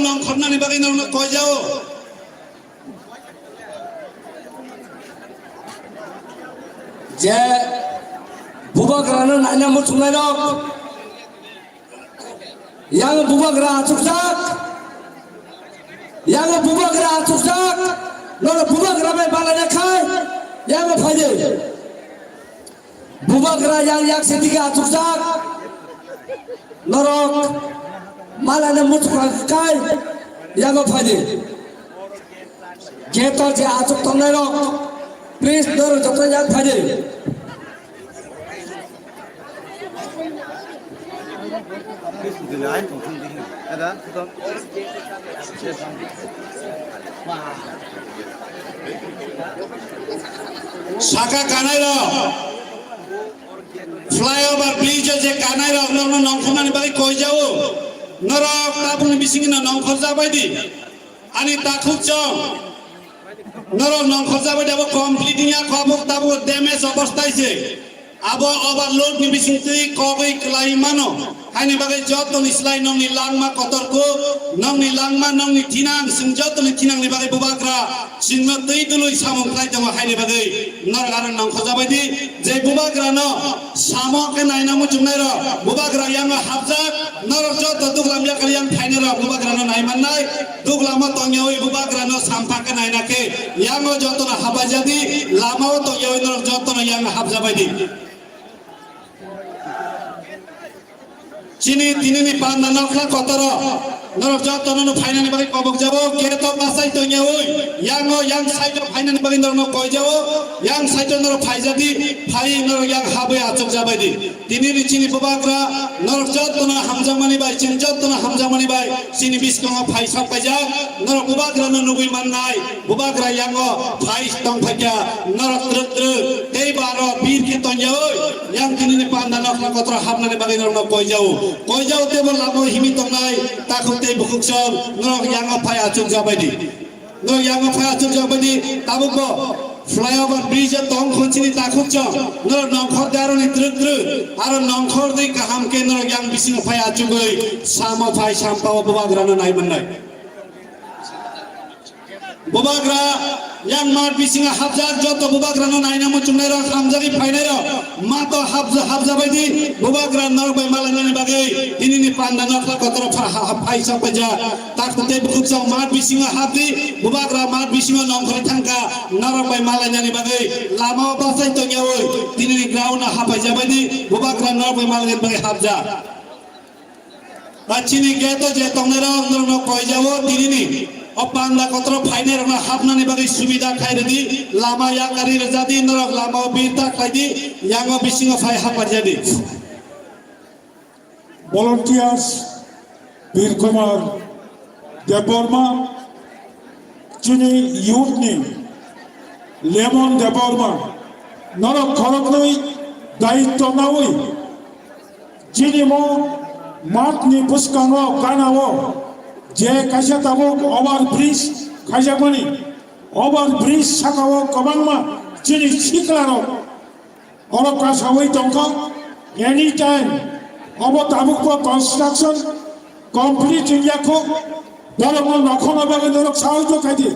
nong khorna ni bagi nong koi jao je bubagrana nanya mutungai dok yang bubagra tuksak nol bubagra me balanya khai yang phaje bubagra yang yak setika tuksak norok malana mutungai khai yang phaje geto je atuk tongai dok please dor joto yang phaje Saka kanai lo flyover bridge je kanai lo nong nong khorna ni bagi koi jao norok tabung bising na nong khorja bai di ani takhuk chong norok nong khorja bai abo completing ya khabuk tabu damage obostai se abo overload ni bising tui kogoi klai mano haini bagai joto ni slai nong ni langma kotorko nong ni langma nong ni tinang sing joto ni tinang ni bagai bubagra singma tui dului samong klai tama haini bagai nor garan nong khoja bai di je bubagra no samo ke naina mu chungnai ro bubagra yang hafjak nor joto duglam ya kali yang thaine ro bubagra no nai mannai duglam to nyoi bubagra no sampa ke naina ke yang joto na habajadi lama to nyoi nor joto na yang hafja bai di Chini tinini panda nakla kotoro norok joto no final ni bagi kobok jabo keto pasai to nyawoi yang side final ni bagi norok koi jabo yang side norok faijadi fai norok yang habe acok jabai di tinini chini bubagra norok joto no hamjamani bai chin joto no hamjamani bai chini biskong fai sak paja norok bubagra no nugui mannai bubagra yang fai tong paja norok truk tei baro bir ki to nyawoi yang tinini panda nakla kotoro hamna ni bagi norok koi jabo te bol lamo himi tong nai takuk te bukuk som norok yang phai achuk jabai di norok yang phai achuk jabai di tabuk bo flyover bridge tong khonchini takuk chom norok nongkhor daro ni truk aro nongkhor dei kaham ke norok yang bising phai achuk goi samo phai sampao bubagra no nai mannai bubagra yang mat bisinga habjak joto bubagra no naina mu chungnai ro hamjagi phainai ro ma to habja bai di bubagra nor bai malana ni bagai tinini panda nakla kotoro phai sa paja takte bukuk sa mat bisinga habdi bubagra mat bisinga nongkhor thangka nor bai malana ni bagai lama basai to nyawoi tinini ground na hapai jabai di bubagra nor bai malana ni bagai habja bachini geto je tongnai ro nor no koi jabo tinini Opanda kotro fainer na hapna ni bagi subida khaire di lama ya kari rejadi norok lama birta khaidi yang bisinga phai hapar jadi volunteers Bir Kumar Deborma chini youth ni Lemon Deborma norok khorok noi daitto naoi chini mo mat ni buskango kanawo je kaisa tabo over bridge kaisa mani over bridge sakawo kobangma chini siklaro oro kasawai tongka anytime obo tabuk ko construction complete yako dorong nokhono bagai dorok sahajo kaidi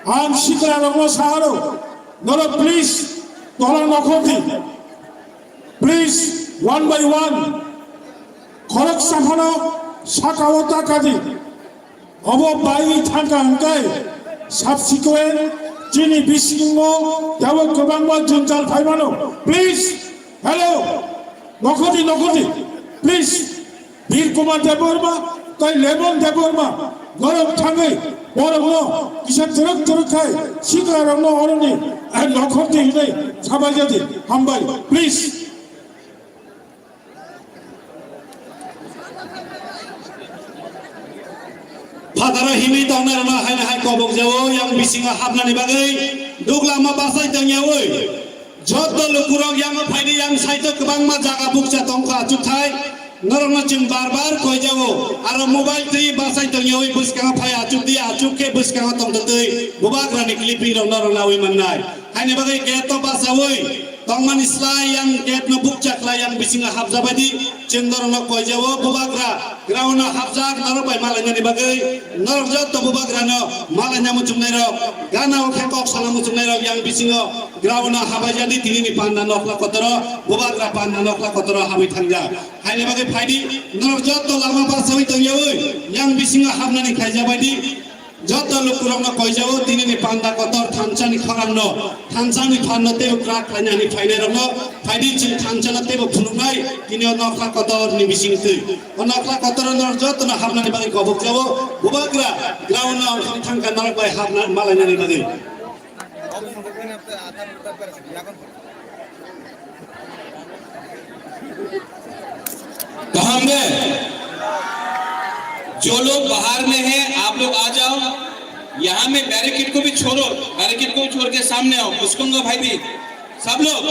am siklaro mo saharo dorok please dorong nokhoti please one by one khorok safano sakawo takadi Obo bai thangka angkai subsequent chini bisingo yawo kobangma junjal phaimano please hello nokoti please Bir Kumar Deborma tai Lemon Deborma gorok thangai borogno kisa truk khai sikla rongno oroni and nokoti nei sabajadi hambai please Padara himi tongner na hai kobok jawo yang bisinga hapna ni bagai duglama basai tong nyawoi joto lukurok yang phaidi yang saito kebangma jaga bukcha tongka chuthai norong ching barbar koi jawo aro mobile tei basai tong nyawoi buskanga phai achuk dia achuk ke buskanga tong tei bubagra ni clipping rong norong nawi mannai haine bagai geto basawoi tongman isla yang gate no bukjak la yang bisinga habja badi cendor no koijawo bubagra ground no habjak naro bai malanya ni bagai naro jot to bubagra no malanya mucungai ro gana o khekok sala mucungai ro yang bisinga ground no habajadi tini ni panna nokla kotoro bubagra panna nokla kotoro habi thanja haine bagai faidi naro jot to lama pasoi to yeoi yang bisinga habna ni khaija badi যত লোকরং কইজাও তিনি নি পান্ডা কতর থানচানি খরামনো থানচানি ফানতে crack খাইনানি ফাইনারং ফাইদি চিন থানচানাতে ফুনুনাই তিনি নকলা কতর নি বিসিংতে নকলা কতর নর যত না হাবনানি বাগি কবক যাবো বুবাগ্রা গ্রাউন্ড থানকা নরক বাই হাবনা মালাইনানি বাগি कहां में जो लोग बाहर में हैं आप लोग आ जाओ यहाँ में बैरिकेड को भी छोड़ो बैरिकेड को छोड़ के सामने आओ पुष्कुंगो भाई दी सब लोग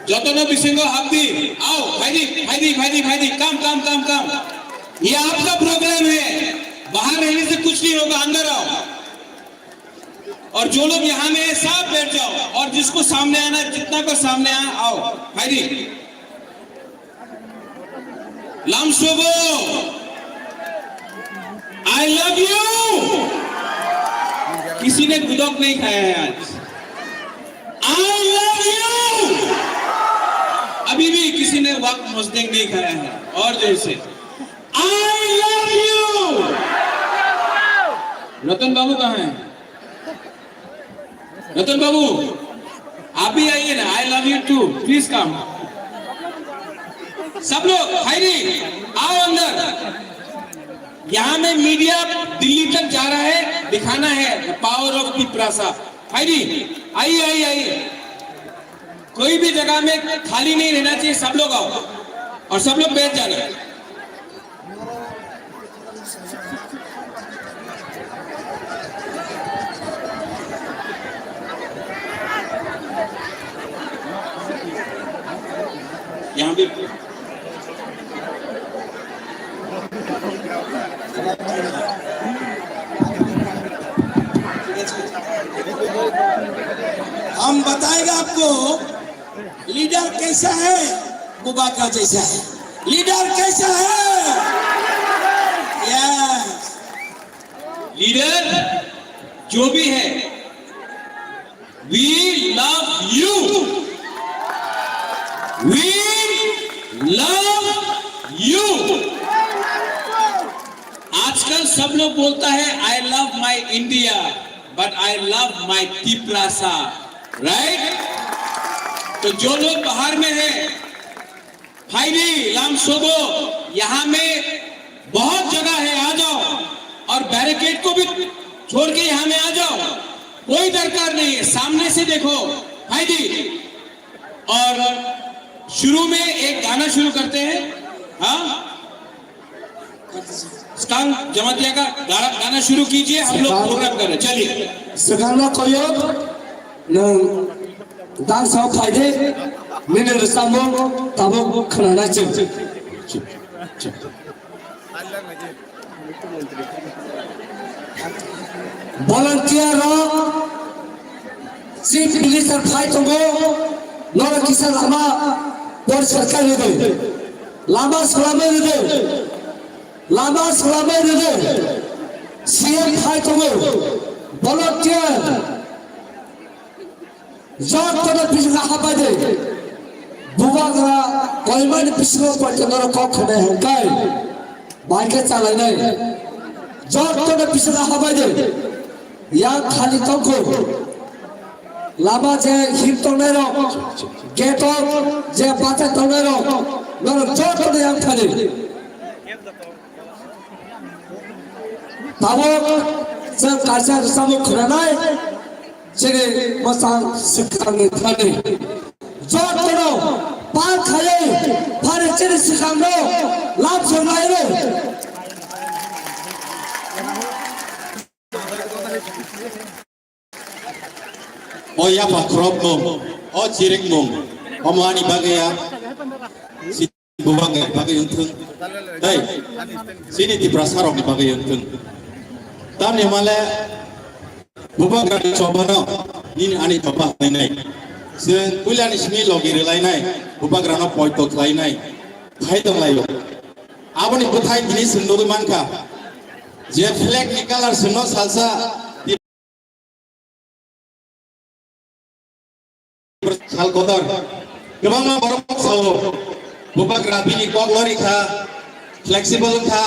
जतनो बिसिंगो हाथी आओ भाई दी काम ये आपका प्रोग्राम है बाहर रहने से कुछ नहीं होगा अंदर आओ और जो लोग यहाँ में सब बैठ जाओ और जिसको सामने आना जितना को सामने आओ भाई दी लामशोगो I love you किसी ने गुदक नहीं खाया है आज I love you अभी भी किसी ने वक्त मुस्लिम नहीं खाया है और जोर से I love you रतन बाबू कहाँ हैं रतन बाबू आप भी आइए ना I love you too please come सब लोग हाइरी आओ अंदर यहाँ में मीडिया दिल्ली तक जा रहा है दिखाना है पावर ऑफ तिप्रासा हाइरी आइए कोई भी जगह में खाली नहीं रहना चाहिए सब लोग आओ और सब लोग बैठ जाना यहाँ भी हम बताएगा आपको लीडर कैसा है बुबा का जैसा है लीडर कैसा है यस लीडर जो भी है we love you we love you आजकल सब लोग बोलता है I love my India but I love my Tiprasa right तो जो लोग बाहर में है फाइडी लामसोगो यहाँ में बहुत जगह है आ जाओ और बैरिकेड को भी छोड़ के यहाँ में आ जाओ कोई दरकार नहीं है सामने से देखो फाइडी और शुरू में एक गाना शुरू करते हैं हाँ स्टांग जमातिया का गाना शुरू कीजिए हम लोग प्रोग्राम कर रहे हैं चलिए sekarang koyok nang dan sao faide mine resamo tabo khana chim volunteer ro chief minister phai tongo nora kisan lama por sarkar de lama salame de CM phai tongo volunteer job to pisga habade bubagra koiman pisgo patnara kokhne hankai bike chalai nai job to pisga habade ya khali tonko lama je hip tonero get on je bata tonero nor job to yang khali tabo जों कासा सामो खरानाय जेरे मसां सिखांनो थाने जतनो पा खाले फारे जेरे सिखांनो लाभ जनायरो o ya pa krop mong o jiring mong o mani bagaya si bubang bagay untung dai sini di prasarok ni bagay untung tam ni male bubang gadi sobano nin ani coba nai जों पुलानि सिनि लगिरलायनाय बुबाग्रानो पयत खालायनाय भाई दंलायो आबनि बुथाय दिनै सोंदों मानखा जे फ्लेगनि colour सोंनो salsa साल कदर गोबां मा बरम सावो बुबाग्रा बिनि कक लरि खा फ्लेक्सिबल खा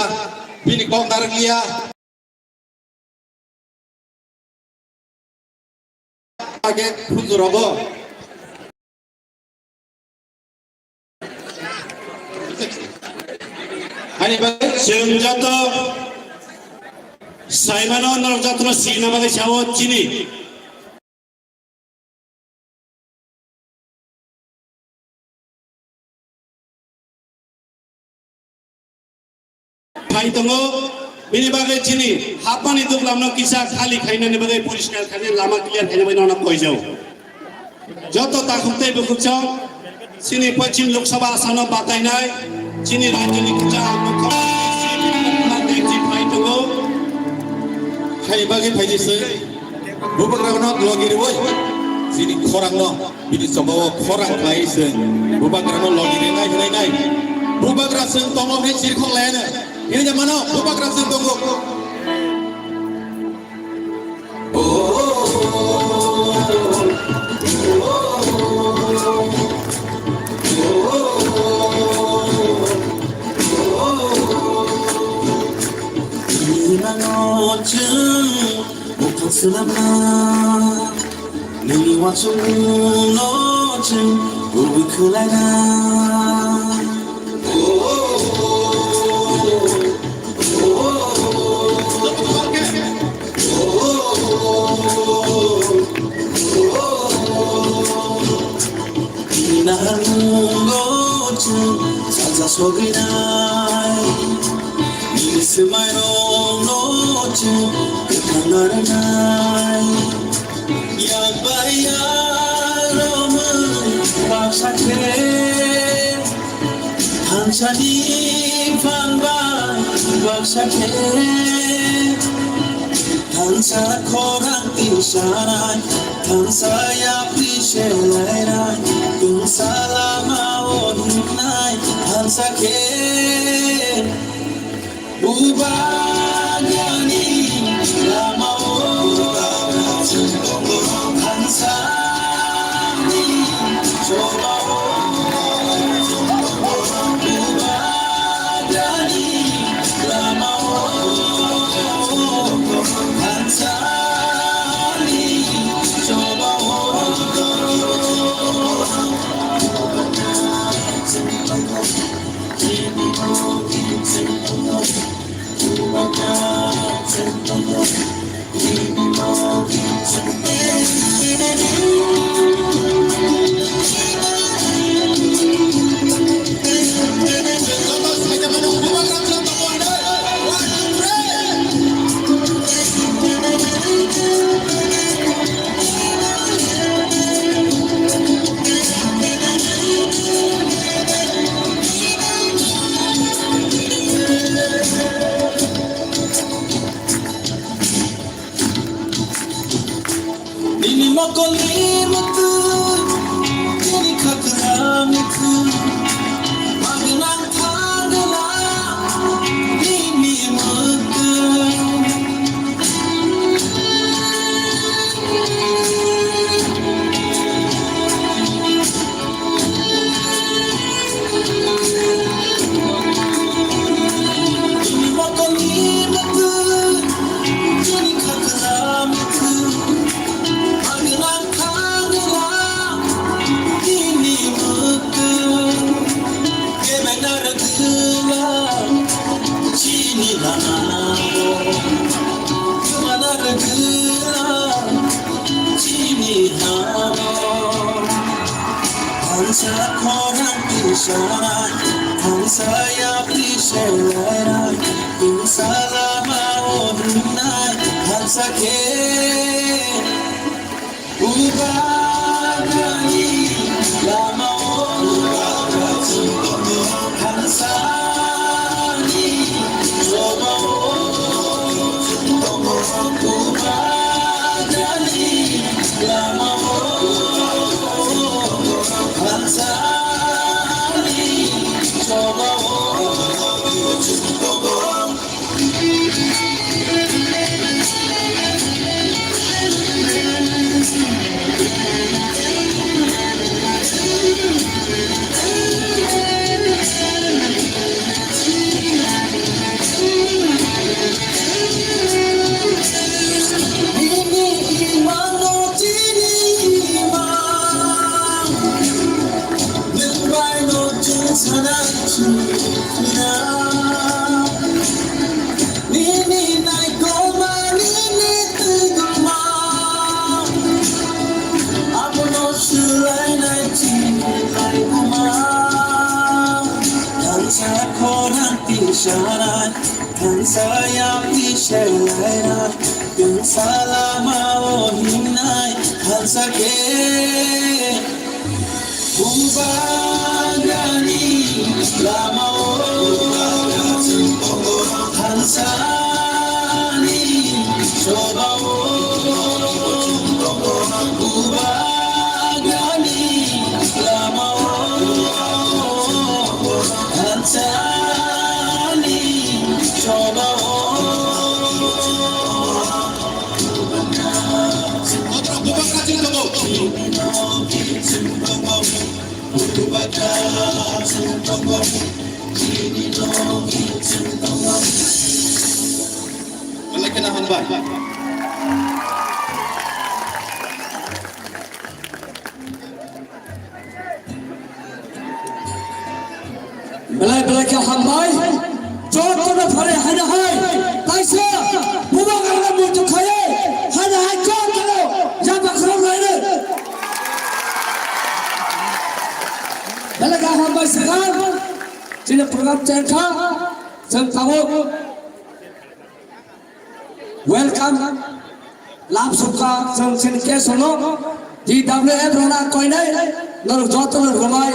बिनि कक दारलिया आगे फुजुराबो अनि जों जत साइमानो नरजातनो सिगना बागै सावो चिनी भाई दङो बिनि बागै चिनी हापानि दुबलामनो किसा खाली खाइनानि बागै परिष्कार खाने लामा क्लियर खाइने बागै नना कइजाउ जत ताखुमतै बुखुचाउ चिनी पश्चिम लोकसभा आसनमा बाताइनाय चिनी राज्यनि कुचा मुख्यमन्त्री भाइ दङो खाइ बागै फाइदिसै बुबाग्रानो लगिरि वइ चिनी खरांनो बिनि सबाव खरां खाइसै बुबाग्रानो लगिरि नाय बुबाग्रा जों दङो हे सिरखं लायानो ini mana bubagra जों दङो Hansa korang isyarat, hansa ya pishelairai, hansa lama odinai, hansa ke ubagani lama odinai, hansa ni coba ubagani lama Hansaya pishailaya Yung salama o hinay Hansake Bumagani Lama o Hansani Shoba o Bumagani Lama o Hansani Shoba o Otro bubakatin togo. Malaki na hanbay. Belai belai ke hambai, jod to na phare hana hai, kaisa buba karna mutu khaye, hana hai jod to ja bakram laine. Belai ke hambai segar, jine program cengka, jeng tahu, welcome, lam suka, jeng sini ke sono, di WF rona koi nai, lalu jod to na ramai,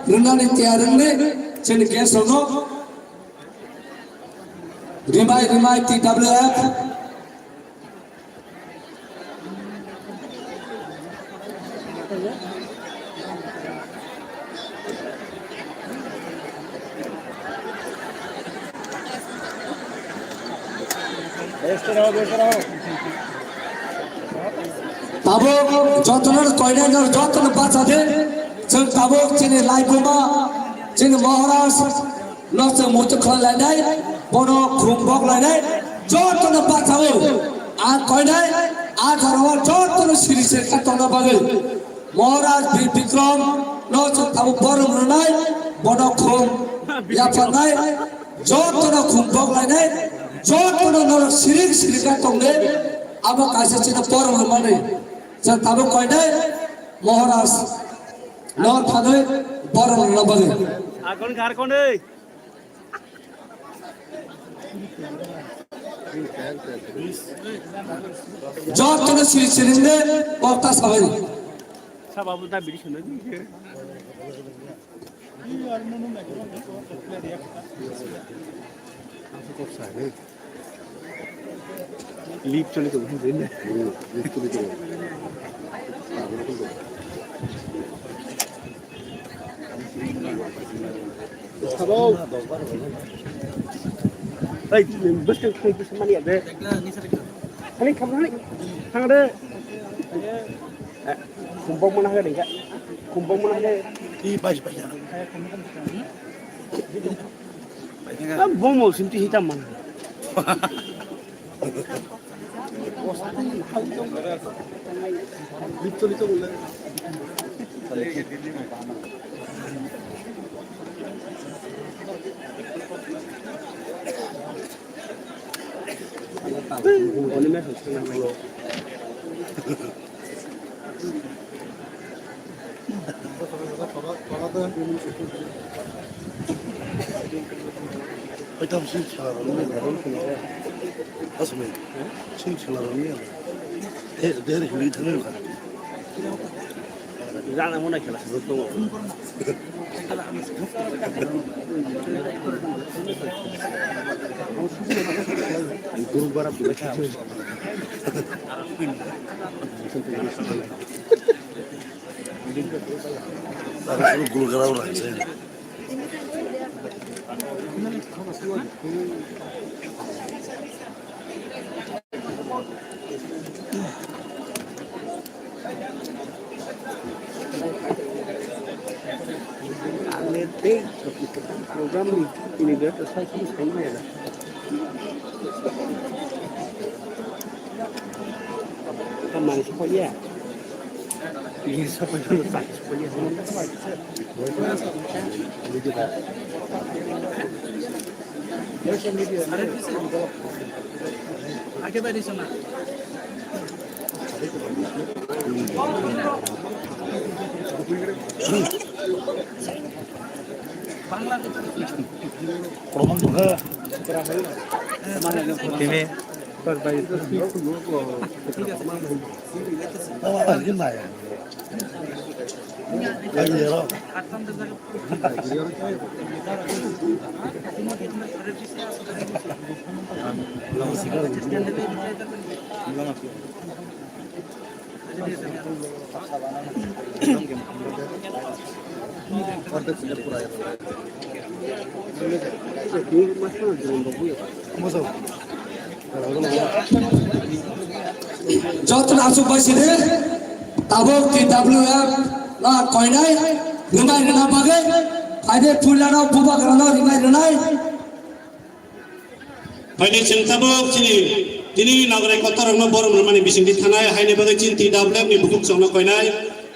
runa ni tiaran ni. Sini ke sono Rimai TWF tabok jotonar koina nor joton bachade jeng tabok chini laibuma chini moharas nor mutu khol lainai bono khumbok lainai joton bachao a koina a gharwa joton siri se katona bagel moharas bikram nor tabok borom runai bono khum ya panai joton khumbok lainai joton nor siri katongne abo kaisa china borom mane jeng tabok koina moharas nor thadoi borom runai Akon gar kon euy. jotono sirinde porta sabai Sababu da biri shunna di. Leap chole to din. Sababu. Hey, bus ke mani ada. Ani kamu ni. Hang ada. Kumpul mana ada enggak? Kumpul mana ada? Di baju. Ah, bomo sinti hitam mana? Betul itu boleh. Boleh masuk sana dulu. Tam şimdi çağıralım. Nasıl mı? Şimdi çağıralım ya. Değer hülü tanıyor kan. Jangan mau nak kelas betul. Guru barab baca. Sana gulu gara orang saya. Program ini dia selesai ini ada. Kamar sekolah. Ini siapa yang letak sekolah? Ini juga. Akhir tadi sana. Kalau 이게 나야. 아니 열어. 무서워. যত আসুক বাসিদে তাবক TWF না কয়নাই Rinnai রিনা বাগে আইদে ফুলানো বুবা গ্রানো Rinnai Rinnai Haine ching tabok chini tini nagrai kotor no borom mani bising di thanai haine bagai chin TWF ni bukuk chongno koinai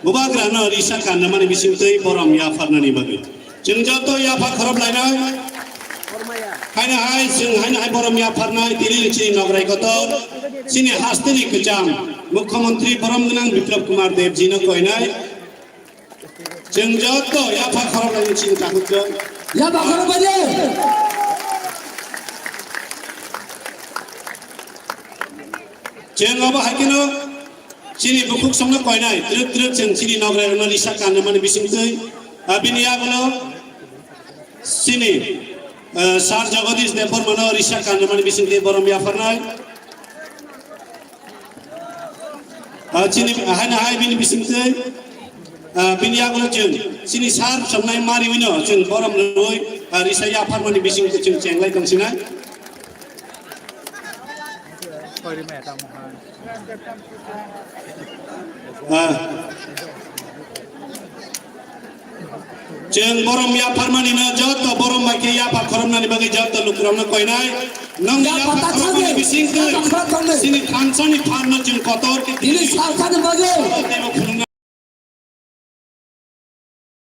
bubagra no risa kan mani bising tei borom ya farna ni bagai ching jato ya fa kharab lainai haine hai ching haine hai borom ya farnai tini chini nagrai kotor chini hastini kecham mukhyamantri borom gnang Biplab Kumar Dev ji no koinai ching jato ya fa kharab lainai chini takut ইয়া বাখর বাজে Jeng apa hakino sini bukuk somna koinai truk jeng sini nagrai no risa kan mani bising tei abini aglo sini sar Jagadish Devor mano risa kan mani bising tei borom ya farnai sini hana hai bini bising tei bini aglo jeng sini sar somnai mari wino jeng borom loi risa ya far mani bising tei jeng cenglai tongsinai Jeng borom ya farmani na joto borom maike ya fa khorom nani bagai joto lukram na koinai nang ya fa khorom nani bising ke sini khansani farna jeng kotor ke দিলি সালখানে বাগে demo khulunga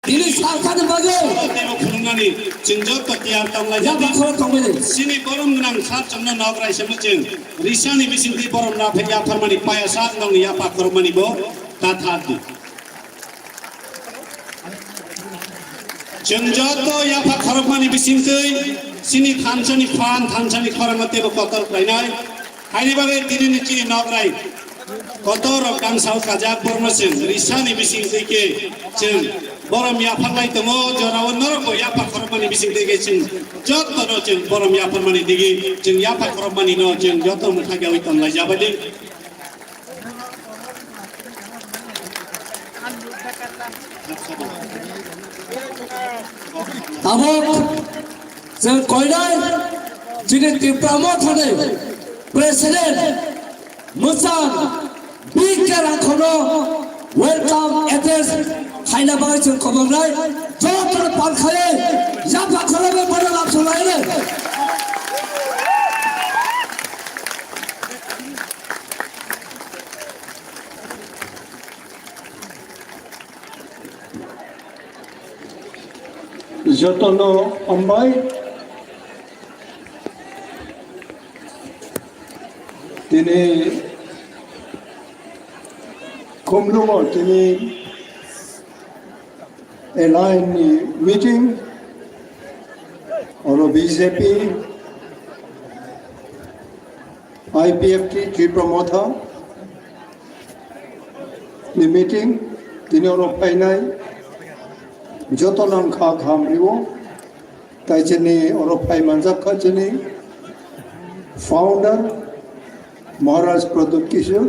দিলি সালখানে বাগে demo khulungani jeng joto tiar tamlai ইয়া jadi বাখর কমলে sini borom nang sat jamna nagrai semna jeng risani bising ke borom na ya farmani paya sat nang ya fa khorom mani bo tathati Jeng joto ya fa kharap mani bising tei sini thansani fan thansani khorang te kotor kainai haini bagai tini ni chini nagrai kotor kang sau kajak bormasin risani bising tei ke jeng borom ya phanglai tomo jorawan norko ya fa kharap mani bising tei ke jeng joto no jeng borom ya phan mani digi jeng ya fa kharap mani no jeng joto mutha gawi tamlai jabadi তাবক যে কয়নাই যিনি ত্রিপুরা থানে president মুসান বিকে রাখনো welcome address খাইনা বাগাই जों কমলাই যত পান খায় যা বাখরাবে বড় লাভ চলাইলে যতনো অম্বাই তিনি খুমলুঙো তিনি এলাইননি মিটিং আৰু বিজেপি IPFT ত্রিপ্রমথা ni meeting তিনি আৰু ফাইনাই যতনাং খা খামরিও তাই জেনে অরফাই মানজাব খাজেনে ফাউন্ডার মহারাজ প্রদীপ কিশোর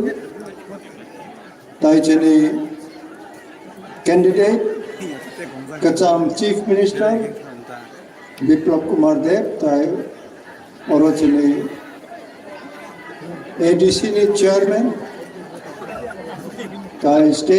তাই জেনে candidate কচাম chief minister Biplab Kumar Deb তাই অরজনে এডিসি চেয়ারম্যান তাই স্টেট